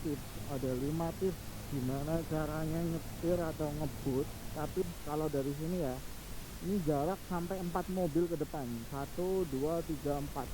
tips, ada 5 tips gimana caranya nyetir atau ngebut. Tapi kalau dari sini ya, ini jarak sampai 4 mobil ke depan. 1, 2, 3, 4.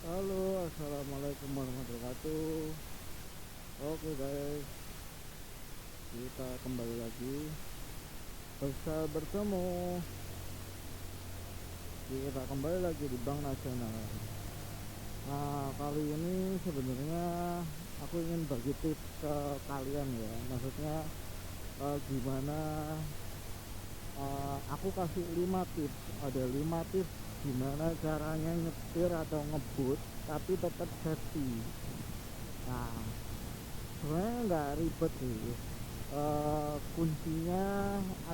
Halo, assalamualaikum warahmatullahi wabarakatuh. Oke guys, kita kembali lagi bertemu. Kita kembali lagi di Bank Nasional. Nah, kali ini sebenarnya aku ingin bagi tips ke kalian ya. Maksudnya gimana, aku kasih 5 tips. Ada 5 tips gimana caranya nyetir atau ngebut tapi tetap safety. Nah, sebenarnya nggak ribet sih. Kuncinya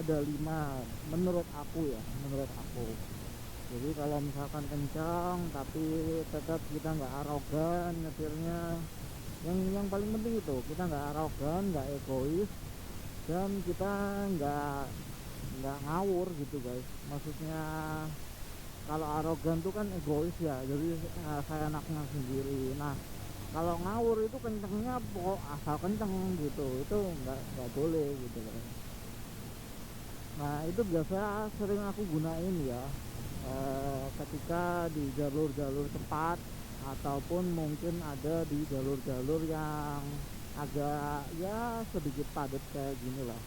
ada 5 menurut aku ya, menurut aku. Jadi kalau misalkan kencang tapi tetap kita nggak arogan nyetirnya, yang paling penting itu kita nggak arogan, nggak egois, dan kita nggak ngawur gitu guys. Maksudnya kalau arogan tuh kan egois ya, jadi saya anaknya sendiri. Nah, kalau ngawur itu kencengnya pokok asal kenceng gitu, itu nggak boleh gitu guys. Nah, itu biasa sering aku gunain ya, ketika di jalur-jalur cepat ataupun mungkin ada di jalur-jalur yang agak ya sedikit padat kayak gini lah.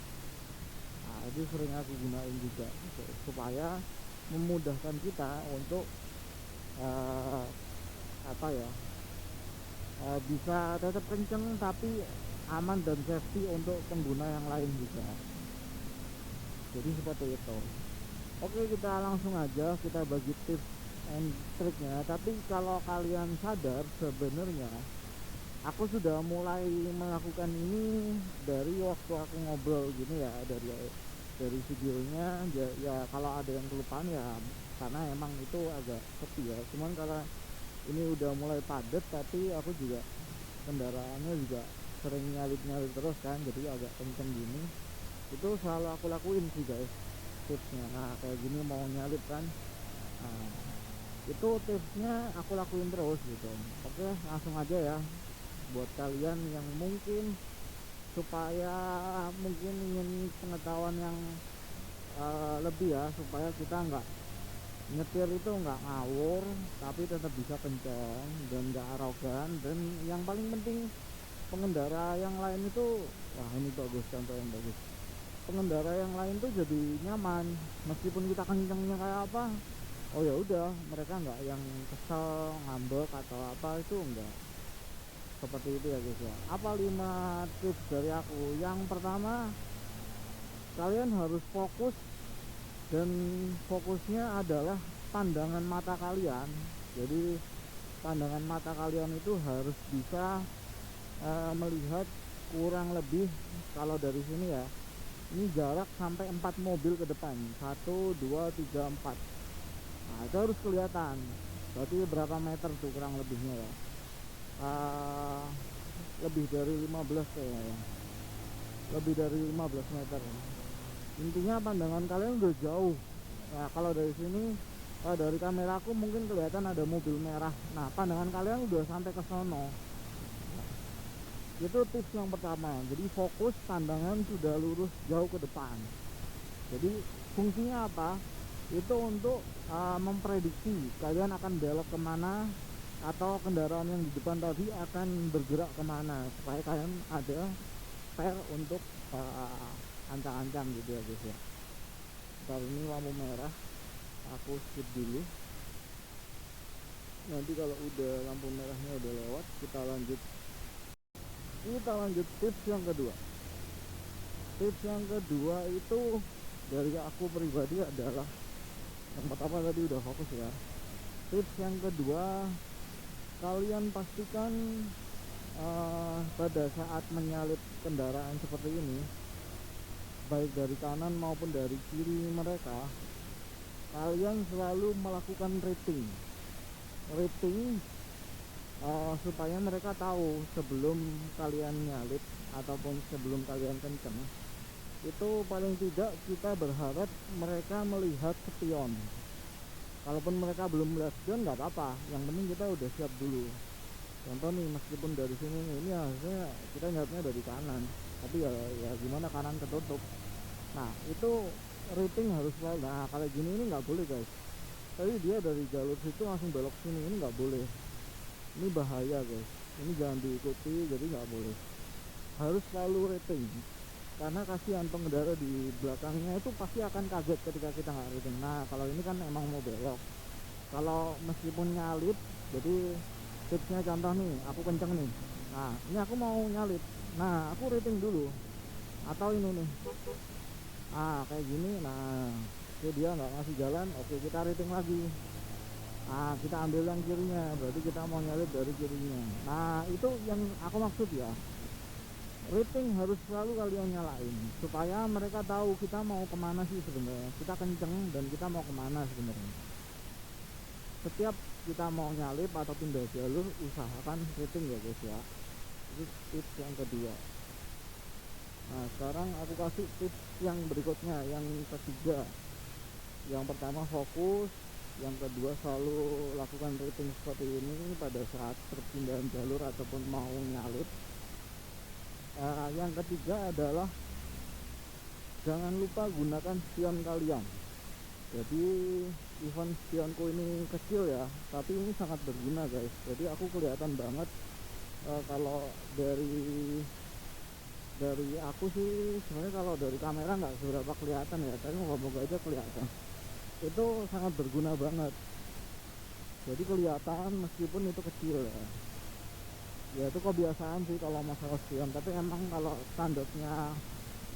Nah, itu sering aku gunain juga gitu, supaya memudahkan kita untuk apa ya, bisa tetap kenceng tapi aman dan safety untuk pengguna yang lain juga. Jadi seperti itu. Oke, kita langsung aja kita bagi tips and triknya. Tapi kalau kalian sadar, sebenarnya aku sudah mulai melakukan ini dari waktu aku ngobrol gini ya, dari videonya ya, ya kalau ada yang kelupaan ya karena emang itu agak sepi ya. Cuman kalau ini udah mulai padat, tapi aku juga kendaraannya juga sering nyalip terus kan, jadi agak kenceng gini. Itu selalu aku lakuin sih guys tipsnya. Nah, kayak gini mau nyalip kan, nah, itu tipsnya aku lakuin terus gitu. Oke, langsung aja ya buat kalian yang mungkin supaya mungkin ingin pengetahuan yang lebih ya, supaya kita nggak nyetir itu nggak ngawur tapi tetap bisa kenceng dan nggak arogan. Dan yang paling penting, pengendara yang lain itu, wah ini bagus, contoh yang bagus, pengendara yang lain tuh jadi nyaman meskipun kita kencengnya kayak apa. Oh ya udah, mereka nggak yang kesel ngambek atau apa, itu enggak. Seperti itu ya guys ya. Apa 5 tips dari aku? Yang pertama, kalian harus fokus, dan fokusnya adalah pandangan mata kalian. Jadi pandangan mata kalian itu harus bisa melihat kurang lebih, kalau dari sini ya, ini jarak sampai 4 mobil ke depan. 1, 2, 3, 4. Nah, itu harus kelihatan. Berarti berapa meter tuh kurang lebihnya ya? Lebih dari 15 kayaknya ya. Lebih dari 15 meter. Intinya pandangan kalian udah jauh. Nah, kalau dari sini, dari kameraku mungkin kelihatan ada mobil merah. Nah, pandangan kalian udah sampai ke sono. Itu tips yang pertama. Jadi fokus, pandangan sudah lurus jauh ke depan. Jadi fungsinya apa? Itu untuk memprediksi kalian akan belok kemana, atau kendaraan yang di depan tadi akan bergerak kemana, supaya kalian ada spare untuk ancang-ancang gitu ya guys ya. Kali ini lampu merah, aku skip dulu. Nanti kalau udah lampu merahnya udah lewat, kita lanjut tips yang kedua. Tips yang kedua itu dari aku pribadi adalah, yang pertama tadi udah fokus ya. Tips yang kedua, kalian pastikan pada saat menyalip kendaraan seperti ini, baik dari kanan maupun dari kiri mereka, kalian selalu melakukan rating supaya mereka tahu sebelum kalian nyalip ataupun sebelum kalian kenceng, itu paling tidak kita berharap mereka melihat spion. Kalaupun mereka belum melihat spion nggak apa-apa, yang penting kita udah siap dulu. Contoh nih, meskipun dari sini ini harusnya kita nyalipnya dari kanan, tapi ya gimana, kanan ketutup. Nah itu rating harus selalu. Nah kalau gini ini nggak boleh guys, tapi dia dari jalur situ langsung belok sini, ini nggak boleh. Ini bahaya guys, ini jangan diikuti, jadi nggak boleh. Harus selalu rating, karena kasihan pengendara di belakangnya itu pasti akan kaget ketika kita nggak rating. Nah kalau ini kan emang mau belok, kalau meskipun nyalip, jadi tipsnya contoh nih, aku kenceng nih, nah ini aku mau nyalip, nah aku rating dulu. Atau ini nih, kayak gini, nah oke dia nggak ngasih jalan, oke kita rating lagi. Kita ambil yang kirinya, berarti kita mau nyalip dari kirinya. Nah itu yang aku maksud ya, rating harus selalu kalian nyalain supaya mereka tahu kita mau kemana sih sebenarnya, kita kenceng dan kita mau kemana sebenarnya. Setiap kita mau nyalip atau pindah jalur, usahakan rating ya guys ya. Itu tips yang kedua. Nah sekarang aku kasih tips yang berikutnya, yang ketiga. Yang pertama fokus, yang kedua selalu lakukan rating seperti ini pada saat perpindahan jalur ataupun mau nyalip. Yang ketiga adalah jangan lupa gunakan spion kalian. Jadi event spionku ini kecil ya, tapi ini sangat berguna guys. Jadi aku kelihatan banget, kalau dari aku sih sebenarnya kalau dari kamera nggak seberapa kelihatan ya, tapi moga-moga aja kelihatan. Itu sangat berguna banget, jadi kelihatan meskipun itu kecil ya. Ya itu kebiasaan sih kalau masalah spion, tapi emang kalau standarnya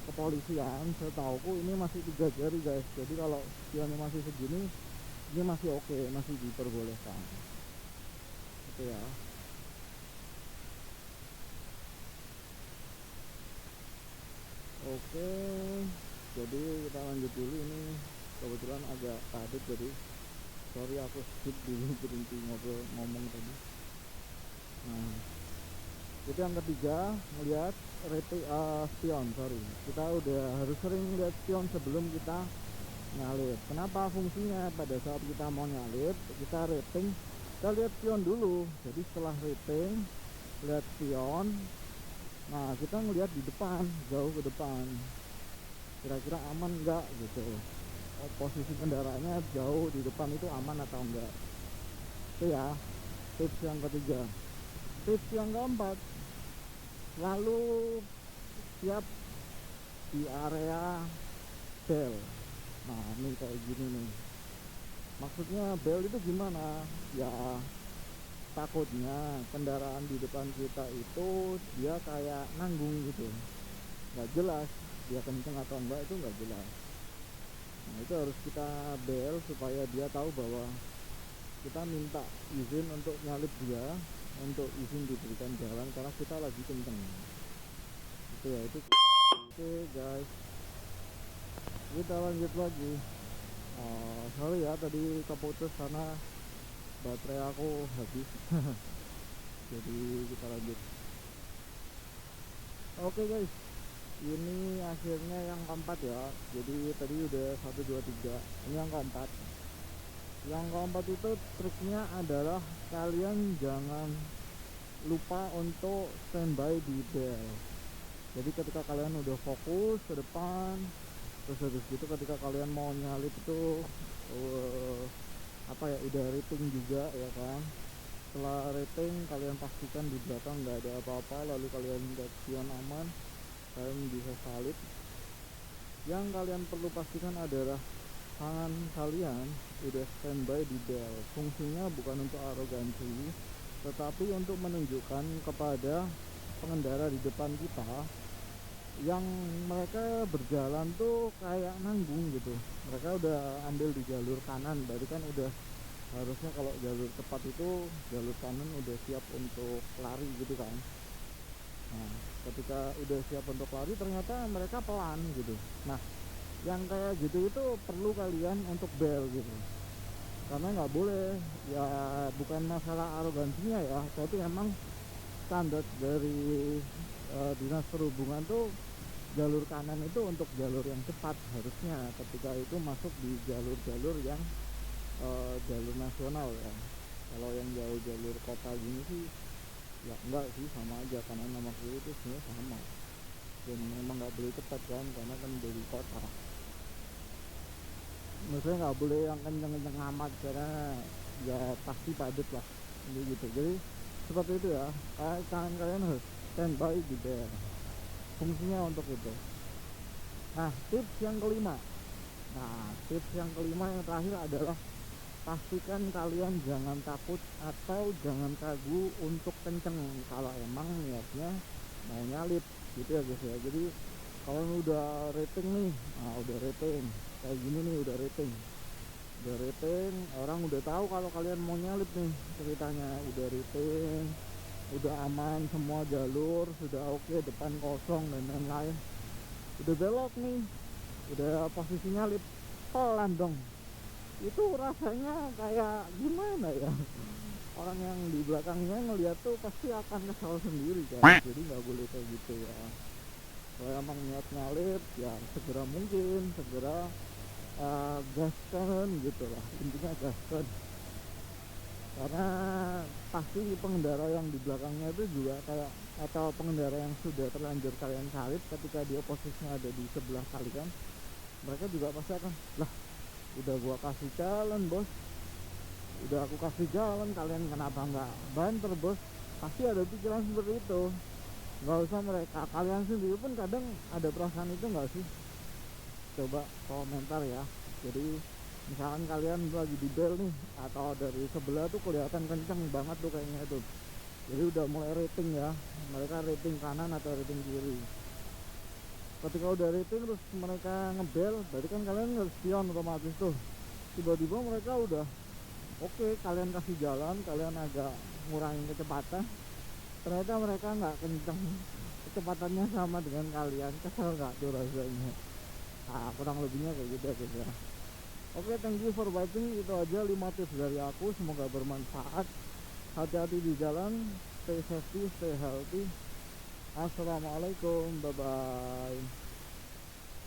kepolisian setauku ini masih 3 jari guys. Jadi kalau spionnya masih segini, ini masih oke, masih diperbolehkan itu ya. Oke, jadi kita lanjut dulu. Ini kebetulan agak padat, jadi sorry aku skip dulu berhenti ngomong tadi. Nah itu yang ketiga, melihat spion. Kita udah harus sering lihat spion sebelum kita nyalip. Kenapa? Fungsinya pada saat kita mau nyalip, kita rating, kita lihat spion dulu. Jadi setelah rating, lihat spion, nah kita ngelihat di depan, jauh ke depan, kira-kira aman enggak gitu, posisi kendaraannya jauh di depan itu aman atau enggak. Itu ya tips yang ketiga. Tips yang keempat, lalu siap di area bel. Nah ini kayak gini nih, maksudnya bel itu gimana ya, takutnya kendaraan di depan kita itu dia kayak nanggung gitu, nggak jelas dia kenceng atau enggak, itu nggak jelas. Nah itu harus kita bel supaya dia tahu bahwa kita minta izin untuk nyalip dia, untuk izin diberikan jalan karena kita lagi kenceng. Itu ya itu. Oke guys, kita lanjut lagi. Sorry ya tadi keputus karena baterai aku habis. Jadi kita lanjut. Oke guys, ini akhirnya yang keempat ya. Jadi tadi udah 1, 2, 3, ini yang keempat. Yang keempat itu triknya adalah kalian jangan lupa untuk standby di bel. Jadi ketika kalian udah fokus ke depan, terus habis gitu ketika kalian mau nyalip itu udah rating juga ya kan. Setelah rating kalian pastikan di belakang nggak ada apa-apa, lalu kalian lihat spion aman, kalian bisa salip. Yang kalian perlu pastikan adalah tangan kalian udah standby di bel. Fungsinya bukan untuk arogansi, tetapi untuk menunjukkan kepada pengendara di depan kita yang mereka berjalan tuh kayak nanggung gitu. Mereka udah ambil di jalur kanan, berarti kan udah harusnya kalau jalur cepat itu jalur kanan udah siap untuk lari gitu kan. Nah, ketika udah siap untuk lari ternyata mereka pelan gitu. Nah, yang kayak gitu itu perlu kalian untuk bel gitu, karena nggak boleh ya, bukan masalah arogansinya ya, tapi emang standar dari dinas perhubungan tuh jalur kanan itu untuk jalur yang cepat harusnya, ketika itu masuk di jalur-jalur yang jalur nasional ya. Kalau yang jauh jalur kota gini sih ya enggak sih, sama aja, kanan sama kiri itu sebenarnya sama, dan memang nggak boleh cepat kan karena kan dari kota. Maksudnya nggak boleh yang kenceng-kenceng amat karena ya pasti padat lah gitu. Jadi seperti itu ya, tangan kalian harus standby di bel, fungsinya untuk itu. Nah, tips yang kelima yang terakhir adalah pastikan kalian jangan takut atau jangan ragu untuk kenceng kalau emang niatnya mau nyalip gitu ya guys ya. Jadi kalau udah rating nih, udah rating kayak gini nih, udah rating orang udah tahu kalau kalian mau nyalip nih, ceritanya udah rating, udah aman semua jalur, sudah oke, depan kosong dan lain-lain, udah belok nih, udah posisi nyalip, pelan dong. Itu rasanya kayak gimana ya, orang yang di belakangnya ngeliat tuh pasti akan kesal sendiri kan. Jadi nggak boleh kayak gitu ya. Kalau emang niat nyalip ya segera mungkin segera gaskan gitu lah, intinya gaskan, karena pasti pengendara yang di belakangnya itu juga kayak, atau pengendara yang sudah terlanjur kalian salip ketika dia posisinya ada di sebelah kalian, mereka juga pasti akan, lah udah gua kasih jalan bos, udah aku kasih jalan, kalian kenapa nggak banter bos, pasti ada pikiran seperti itu. Nggak usah mereka, kalian sendiri pun kadang ada perasaan itu nggak sih? Coba komentar ya. Jadi misalkan kalian lagi di bel nih, atau dari sebelah tuh kelihatan kenceng banget tuh kayaknya tuh, jadi udah mulai rating ya, mereka rating kanan atau rating kiri. Ketika udah rating terus mereka ngebel, berarti kan kalian harus spion otomatis tuh. Tiba-tiba mereka udah oke, kalian kasih jalan, kalian agak ngurangin kecepatan, ternyata mereka nggak kenceng, kecepatannya sama dengan kalian, kesel nggak tuh rasanya? Nah, kurang lebihnya kayak gitu guys ya. Oke, thank you for watching. Itu aja 5 tips dari aku, semoga bermanfaat. Hati-hati di jalan, stay safety, stay healthy. Assalamualaikum, bye bye.